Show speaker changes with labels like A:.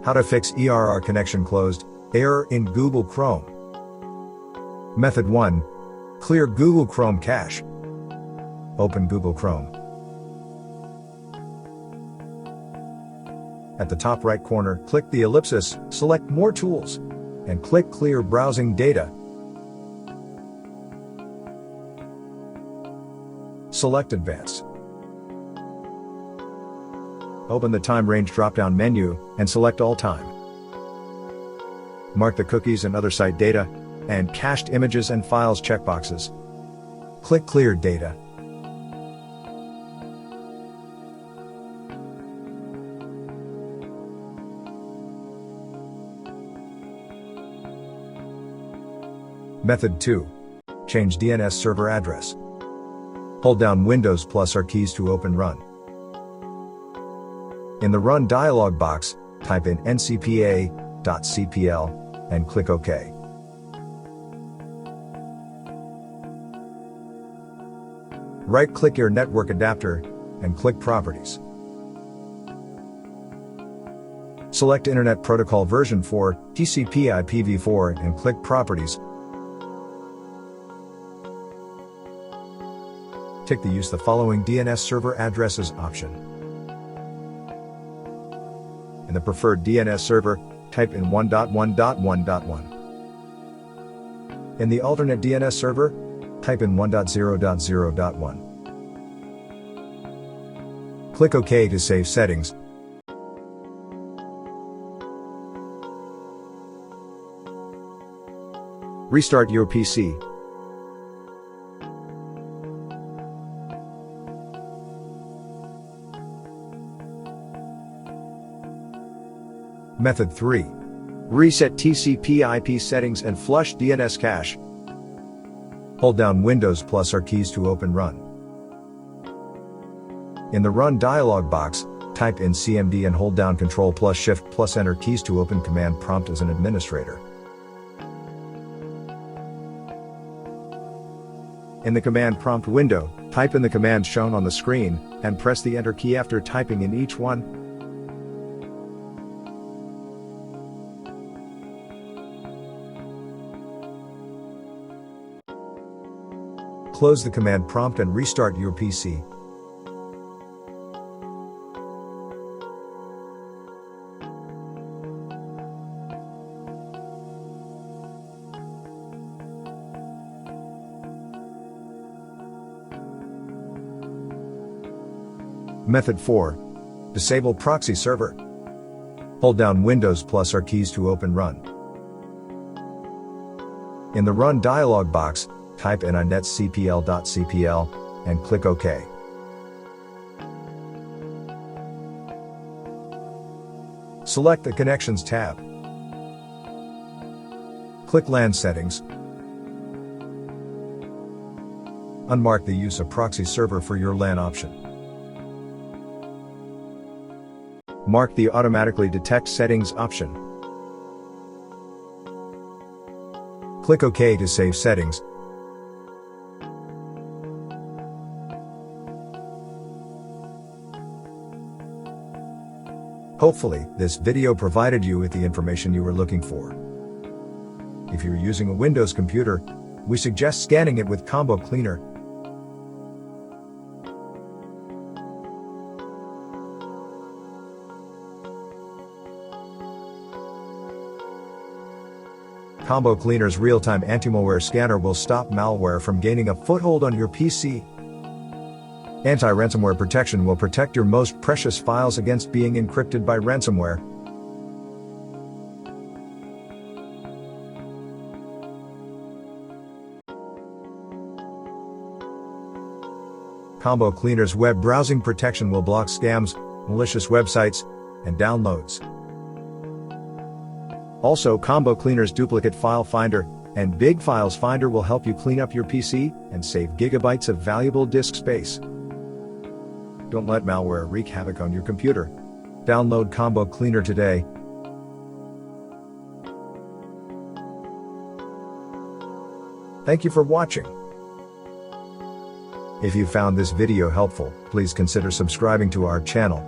A: How to fix ERR connection closed error in Google Chrome. Method 1. Clear Google Chrome cache. Open Google Chrome. At the top right corner, click the ellipsis, select More Tools, and click Clear Browsing Data. Select Advanced. Open the Time Range drop-down menu, and select All Time. Mark the cookies and other site data, and cached images and files checkboxes. Click Clear Data. Method 2. Change DNS server address. Hold down Windows plus R keys to open Run. In the Run dialog box, type in ncpa.cpl and click OK. Right-click your network adapter and click Properties. Select Internet Protocol version 4, TCP/IPv4 and click Properties. Tick the Use the following DNS server addresses option. In the preferred DNS server, type in 1.1.1.1. In the alternate DNS server, type in 1.0.0.1. Click OK to save settings. Restart your PC. Method 3. Reset TCP/IP settings and flush DNS cache. Hold down Windows plus R keys to open Run. In the Run dialog box, type in CMD and hold down Ctrl plus Shift plus Enter keys to open command prompt as an administrator. In the command prompt window, type in the commands shown on the screen, and press the Enter key after typing in each one. Close the command prompt and restart your PC. Method 4. Disable proxy server. Hold down Windows plus R keys to open Run. In the Run dialog box, type in inetcpl.cpl and click OK. Select the Connections tab. Click LAN Settings. Unmark the use of proxy server for your LAN option. Mark the Automatically Detect Settings option. Click OK to save settings. Hopefully, this video provided you with the information you were looking for. If you're using a Windows computer, we suggest scanning it with Combo Cleaner. Combo Cleaner's real-time anti-malware scanner will stop malware from gaining a foothold on your PC. Anti-ransomware protection will protect your most precious files against being encrypted by ransomware. Combo Cleaner's web browsing protection will block scams, malicious websites, and downloads. Also, Combo Cleaner's duplicate file finder and Big Files Finder will help you clean up your PC and save gigabytes of valuable disk space. Don't let malware wreak havoc on your computer. Download Combo Cleaner today. Thank you for watching. If you found this video helpful, please consider subscribing to our channel.